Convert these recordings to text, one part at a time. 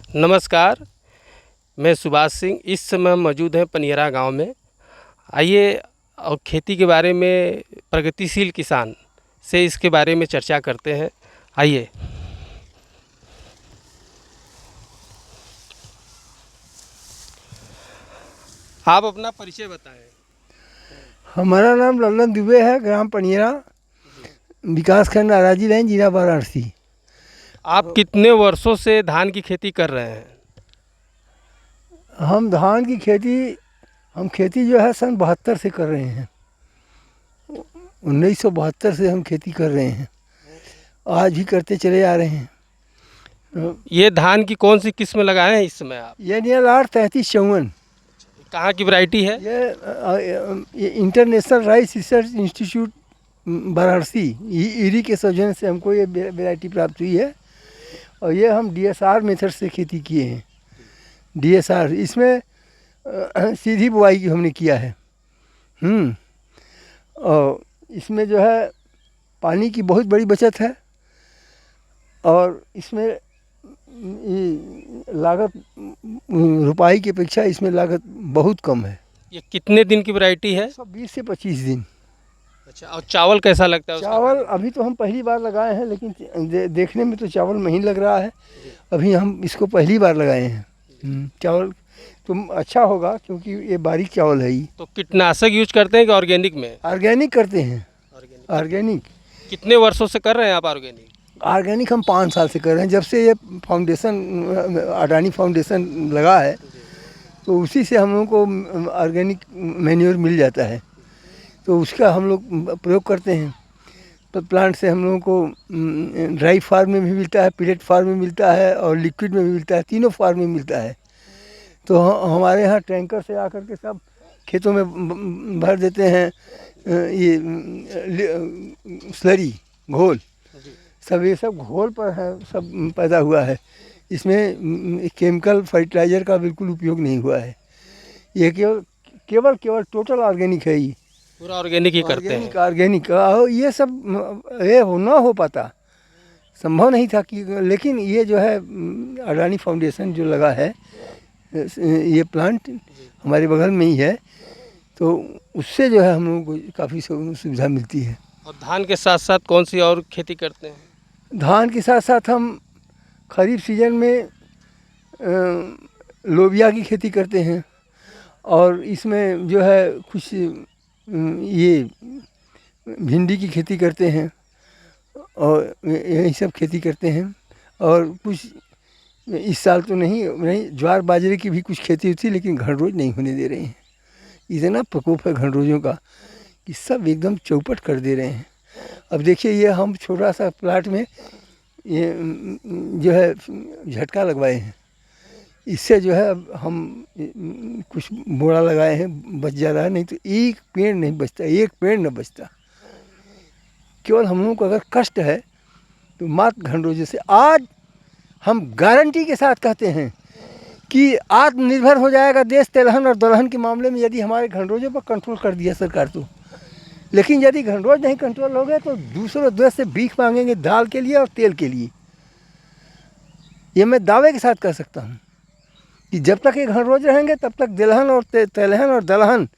नमस्कार, मैं सुभाष सिंह। इस समय मौजूद हैं पनियरा गांव में। आइए और खेती के बारे में प्रगतिशील किसान से इसके बारे में चर्चा करते हैं। आइए। आप अपना परिचय बताएं। हमारा नाम लल्लन दुबे है, ग्राम पनियरा, विकास खंड अराजी लाइन, जिला वाराणसी। आप कितने वर्षों से धान की खेती कर रहे हैं? हम धान की खेती जो है सन 72 से कर रहे हैं। 1972 से हम खेती कर रहे हैं, आज भी करते चले आ रहे हैं। ये धान की कौन सी किस्म लगाए हैं इस समय आप? ये NLR 3354। कहाँ की वैरायटी है? ये international rice research institute Varanasi eerie के सौजन्य से हमको ये वैरायटी प्राप्त हुई है। और ये हम DSR मेथड से खेती किए हैं। DSR इसमें सीधी बुआई की हमने किया है। और इसमें जो है पानी की बहुत बड़ी बचत है और इसमें लागत रुपाई की अपेक्षा इसमें लागत बहुत कम है। ये कितने दिन की वैरायटी है? 20 से 25 दिन। अच्छा, और चावल कैसा लगता है उसका? चावल अभी तो हम पहली बार लगाए हैं, लेकिन देखने में तो चावल महीन लग रहा है। अभी हम इसको पहली बार लगाए हैं। चावल तो अच्छा होगा क्योंकि ये बारीक चावल है। तो कीटनाशक यूज करते हैं कि ऑर्गेनिक में? ऑर्गेनिक करते हैं। ऑर्गेनिक कितने वर्षों से कर रहे हैं आप ऑर्गेनिक? ऑर्गेनिक हम 5 साल से कर रहे हैं, जब से ये फाउंडेशन अडानी फाउंडेशन लगा है तो उसी से हम लोगों को ऑर्गेनिक मैन्योर मिल जाता है, तो उसका हम लोग प्रयोग करते हैं। तो प्लांट से हम लोगों को ड्राई फार्म में भी मिलता है, पिलेट फार्म में मिलता है और लिक्विड में भी मिलता है, तीनों फार्म में मिलता है। तो हमारे यहाँ टैंकर से आकर के सब खेतों में भर देते हैं। ये स्लरी घोल सब, ये सब घोल पर है, सब पैदा हुआ है। इसमें केमिकल फर्टिलाइज़र का बिल्कुल उपयोग नहीं हुआ है। ये केवल टोटल ऑर्गेनिक है। ये पूरा ऑर्गेनिक ही करते हैं? ऑर्गेनिक ये सब ये ना हो पाता, संभव नहीं था कि, लेकिन ये जो है अडानी फाउंडेशन जो लगा है, ये प्लांट हमारे बगल में ही है, तो उससे जो है हम लोगों को काफ़ी सुविधा मिलती है। और धान के साथ साथ कौन सी और खेती करते हैं? धान के साथ साथ हम खरीफ सीजन में लोबिया की खेती करते हैं और इसमें जो है कुछ ये भिंडी की खेती करते हैं और यही सब खेती करते हैं। और कुछ इस साल तो नहीं ज्वार बाजरे की भी कुछ खेती होती, लेकिन घनरोज नहीं होने दे रहे हैं। इतना प्रकोप है घनरोजों का कि सब एकदम चौपट कर दे रहे हैं। अब देखिए, ये हम छोटा सा प्लाट में ये जो है झटका लगवाए हैं, इससे जो है अब हम कुछ बोड़ा लगाए हैं, बच जा रहा है, नहीं तो एक पेड़ नहीं बचता, एक पेड़ न बचता। केवल हम लोगों को अगर कष्ट है तो मात्र घनरोजे से। आज हम गारंटी के साथ कहते हैं कि आत्मनिर्भर हो जाएगा देश तेलहन और दलहन के मामले में, यदि हमारे घनरोजों पर कंट्रोल कर दिया सरकार तो। लेकिन यदि घनरोज नहीं कंट्रोल हो गए तो दूसरों देश से भीख मांगेंगे दाल के लिए और तेल के लिए। ये मैं दावे के साथ कह सकता हूँ कि जब तक ये घनरोज रहेंगे तब तक तिलहन और तेलहन और दलहन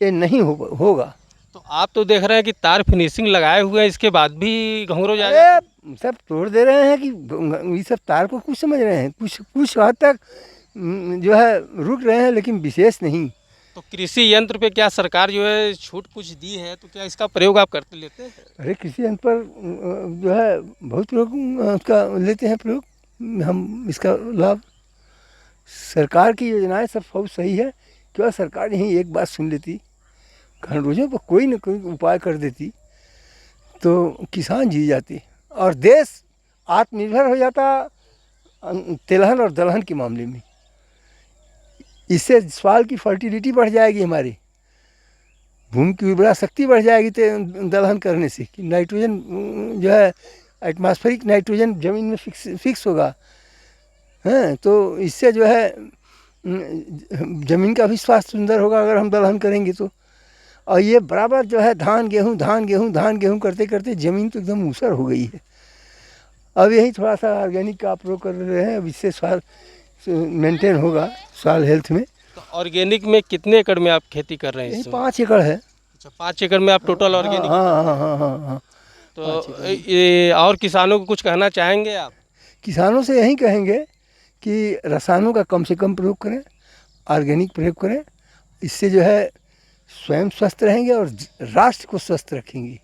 ये नहीं होगा। तो आप तो देख रहे हैं कि तार फिनिशिंग लगाए हुए हैं, इसके बाद भी घंघरोज आ जाए। सब तोड़ दे रहे हैं कि ये सब तार को कुछ समझ रहे हैं, कुछ हद तक जो है रुक रहे हैं, लेकिन विशेष नहीं। तो कृषि यंत्र पे क्या सरकार जो है छूट कुछ दी है, तो क्या इसका प्रयोग आप करते लेते हैं? अरे कृषि यंत्र पर जो है बहुत लोग उसका लेते हैं प्रयोग। हम इसका लाभ, सरकार की योजनाएं सब बहुत सही है, केवल सरकार यही एक बात सुन लेती, घनरोजों पर कोई न कोई उपाय कर देती तो किसान जी जाते और देश आत्मनिर्भर हो जाता तिलहन और दलहन के मामले में। इससे सॉइल की फर्टिलिटी बढ़ जाएगी, हमारी भूमि की उर्वरा शक्ति बढ़ जाएगी दलहन करने से, कि नाइट्रोजन जो है एटमॉस्फेरिक नाइट्रोजन ज़मीन में फिक्स होगा। हैं, तो इससे जो है ज़मीन का भी स्वास्थ्य सुंदर होगा अगर हम दलहन करेंगे तो। और ये बराबर जो है धान गेहूँ करते करते ज़मीन तो एकदम ऊसर हो गई है। अब यही थोड़ा सा ऑर्गेनिक का प्रयोग कर रहे हैं, अब इससे स्वास्थ्य मेंटेन होगा, स्वास्थ्य हेल्थ में। तो ऑर्गेनिक में कितने एकड़ में आप खेती कर रहे हैं यही इस समय? 5 एकड़ है। अच्छा, 5 एकड़ में आप टोटल हाँ ऑर्गेनिक। हाँ हाँ हाँ हाँ हाँ। तो ये और किसानों को कुछ कहना चाहेंगे आप? किसानों से यही कहेंगे कि रसायनों का कम से कम प्रयोग करें, ऑर्गेनिक प्रयोग करें। इससे जो है स्वयं स्वस्थ रहेंगे और राष्ट्र को स्वस्थ रखेंगे।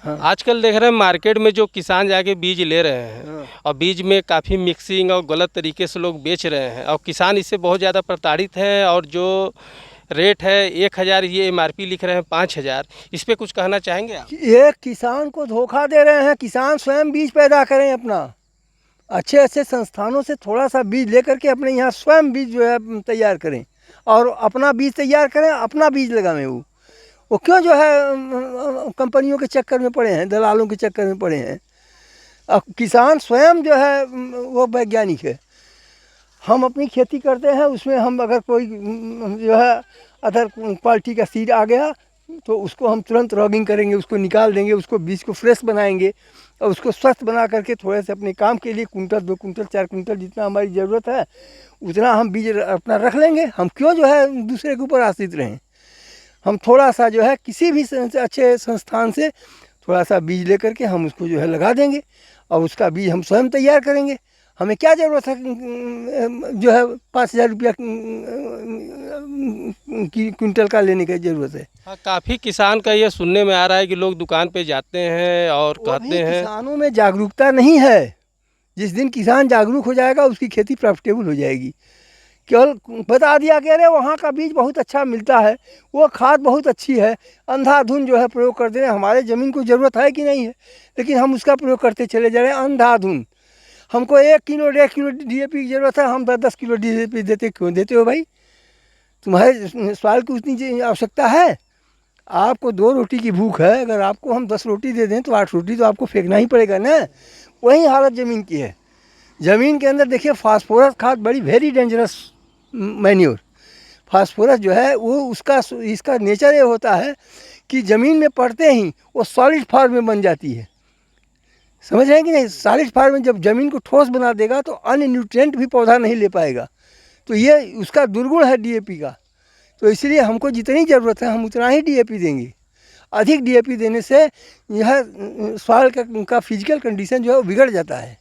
हाँ। आजकल देख रहे हैं मार्केट में जो किसान जाके बीज ले रहे हैं और बीज में काफ़ी मिक्सिंग और गलत तरीके से लोग बेच रहे हैं और किसान इससे बहुत ज़्यादा प्रताड़ित हैं। और जो रेट है 1,000, ये MRP लिख रहे हैं 5,000। इस पे कुछ कहना चाहेंगे आप? ये किसान को धोखा दे रहे हैं। किसान स्वयं बीज पैदा करें अपना, अच्छे अच्छे संस्थानों से थोड़ा सा बीज लेकर के अपने यहाँ स्वयं बीज जो है तैयार करें और अपना बीज तैयार करें, अपना बीज लगाएं। वो क्यों जो है कंपनियों के चक्कर में पड़े हैं, दलालों के चक्कर में पड़े हैं। अब किसान स्वयं जो है वो वैज्ञानिक है। हम अपनी खेती करते हैं, उसमें हम अगर कोई जो है अदर क्वालिटी का सीड आ गया तो उसको हम तुरंत रॉगिंग करेंगे, उसको निकाल देंगे, उसको बीज को फ्रेश बनाएंगे और उसको स्वस्थ बना करके थोड़े से अपने काम के लिए कुंटल 2 कुंटल 4 कुंटल जितना हमारी ज़रूरत है उतना हम बीज अपना रख लेंगे। हम क्यों जो है दूसरे के ऊपर आश्रित रहें। हम थोड़ा सा जो है किसी भी अच्छे संस्थान से थोड़ा सा बीज लेकर के हम उसको जो है लगा देंगे और उसका बीज हम स्वयं तैयार करेंगे। हमें क्या ज़रूरत है जो है 5,000 रुपया की कुंटल का लेने की ज़रूरत है। हाँ, काफ़ी किसान का ये सुनने में आ रहा है कि लोग दुकान पे जाते हैं और कहते हैं। किसानों में जागरूकता नहीं है। जिस दिन किसान जागरूक हो जाएगा उसकी खेती प्रॉफिटेबल हो जाएगी। केवल बता दिया कि अरे वहाँ का बीज बहुत अच्छा मिलता है, वो खाद बहुत अच्छी है, अंधाधुन जो है प्रयोग कर दे रहे हैं। हमारे ज़मीन को ज़रूरत है कि नहीं है, लेकिन हम उसका प्रयोग करते चले जा रहे हैं अंधाधुन। हमको 1 किलो 1.5 किलो DAP की ज़रूरत है, हम 10 किलो DAP देते क्यों देते हो भाई? तुम्हारे सवाल की उतनी आवश्यकता है? आपको 2 रोटी की भूख है, अगर आपको हम 10 रोटी दे दें तो 8 रोटी तो आपको फेंकना ही पड़ेगा ना। वही हालत ज़मीन की है। ज़मीन के अंदर देखिए फास्फोरस खाद बड़ी वेरी डेंजरस मैन्योर। फास्फोरस जो है वो इसका नेचर ये होता है कि ज़मीन में पड़ते ही वो सॉलिड फॉर्म में बन जाती है। समझ रहे हैं कि नहीं? सॉलिड फॉर्म में जब ज़मीन को ठोस बना देगा तो अन्य न्यूट्रिएंट भी पौधा नहीं ले पाएगा। तो ये उसका दुर्गुण है DAP का। तो इसलिए हमको जितनी ज़रूरत है हम उतना ही DAP देंगे। अधिक DAP देने से यह सॉइल का फिजिकल कंडीशन जो है वो बिगड़ जाता है।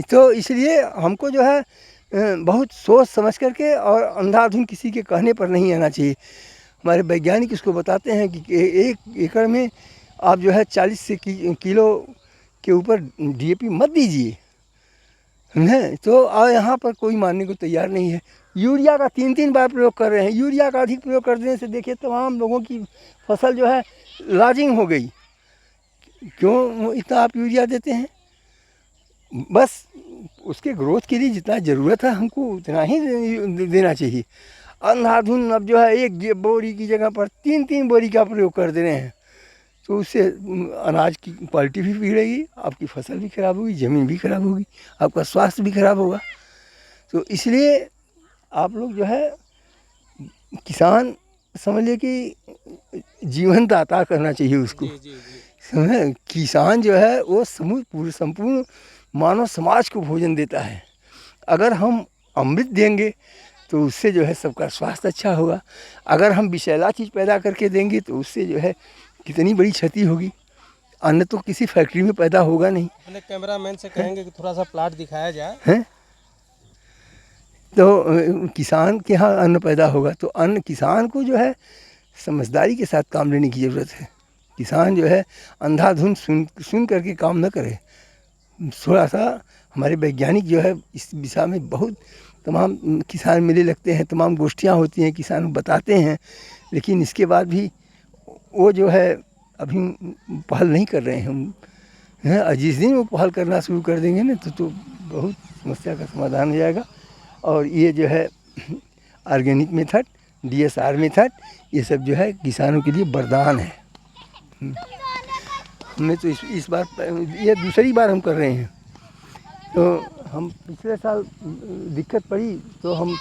तो इसलिए हमको जो है बहुत सोच समझ करके और अंधाधुन किसी के कहने पर नहीं आना चाहिए। हमारे वैज्ञानिक इसको बताते हैं कि 1 एकड़ में आप जो है 40 से किलो के ऊपर DAP मत दीजिए। तो यहाँ पर कोई मानने को तैयार नहीं है। यूरिया का 3-3 बार प्रयोग कर रहे हैं। यूरिया का अधिक प्रयोग कर देने से देखिए तमाम लोगों की फसल जो है लॉजिंग हो गई। क्यों इतना आप यूरिया देते हैं? बस उसके ग्रोथ के लिए जितना ज़रूरत है हमको उतना ही देना चाहिए। अंधाधुन अब जो है 1 बोरी की जगह पर 3-3 बोरी का प्रयोग कर दे रहे हैं, तो उससे अनाज की क्वालिटी भी बिगड़ेगी, आपकी फसल भी खराब होगी, ज़मीन भी खराब होगी, आपका स्वास्थ्य भी खराब होगा। तो इसलिए आप लोग जो है किसान समझ लिए कि जीवन दाता करना चाहिए उसको। समझे? किसान जो है वो संपूर्ण मानव समाज को भोजन देता है। अगर हम अमृत देंगे तो उससे जो है सबका स्वास्थ्य अच्छा होगा। अगर हम विषैला चीज़ पैदा करके देंगे तो उससे जो है कितनी बड़ी क्षति होगी। अन्न तो किसी फैक्ट्री में पैदा होगा नहीं। अपने कैमरामैन से कहेंगे कि थोड़ा सा प्लाट दिखाया जाए। हैं? तो किसान के यहाँ अन्न पैदा होगा तो अन्न किसान को जो है समझदारी के साथ काम लेने की ज़रूरत है। किसान जो है अंधाधुन सुन करके काम न करे। थोड़ा सा हमारे वैज्ञानिक जो है इस दिशा में बहुत तमाम किसान मेले लगते हैं, तमाम गोष्ठियाँ होती हैं, किसान बताते हैं, लेकिन इसके बाद भी वो जो है अभी पहल नहीं कर रहे हैं हम हैं। और जिस दिन वो पहल करना शुरू कर देंगे ना तो बहुत समस्या का समाधान हो जाएगा। और ये जो है ऑर्गेनिक मेथड, DSR मेथड, ये सब जो है किसानों के लिए वरदान है। हमने तो इस बार ये दूसरी बार हम कर रहे हैं। तो हम पिछले साल दिक्कत पड़ी तो हम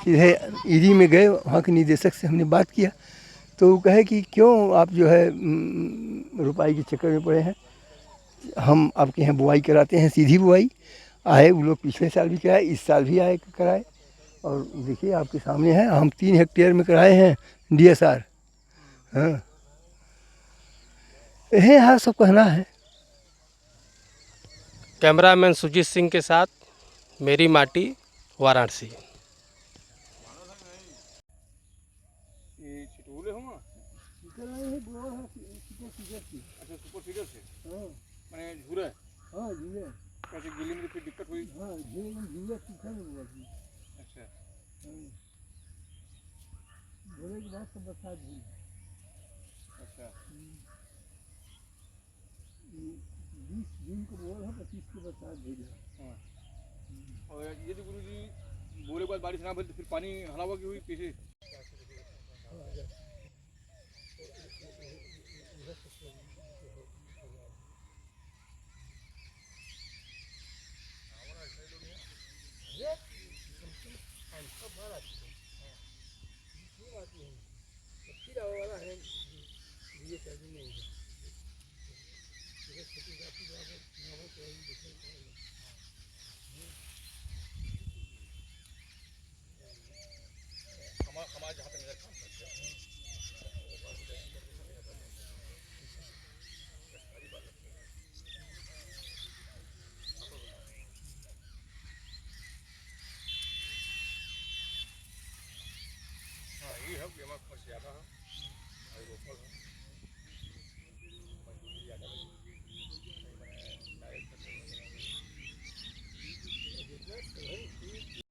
सीधे ईडी में गए, वहाँ के निदेशक से हमने बात किया तो वो कहे कि क्यों आप जो है रुपाई के चक्कर में पड़े हैं। हम आपके यहाँ बुआई कराते हैं, सीधी बुआई। आए वो लोग पिछले साल भी कराए, इस साल भी आए कराए। और देखिए आपके सामने है, हम 3 हेक्टेयर में कराए हैं DSR। हाँ, यही यहाँ सब कहना है। कैमरामैन सुजीत सिंह के साथ मेरी माटी, वाराणसी। ये छिटोले होंगे अच्छा सुपर सीडर से मैंने झूरा है हाँ जी, कैसे गिली में तो फिर दिक्कत हुई हाँ जी, अच्छा बोले के बाद तो बरसात हुई। अच्छा 20 जून को बोल है, 25 को बरसात हुई है। हाँ और यदि गुरु जी बोले के बाद बारिश ना भरी तो फिर पानी हलावा की हुई पीछे हमारे जहाँ पे नजर काम करते हैं हाँ ये है कि हमारे खर्च ज़्यादा है और लोकल है मजदूरी ज़्यादा है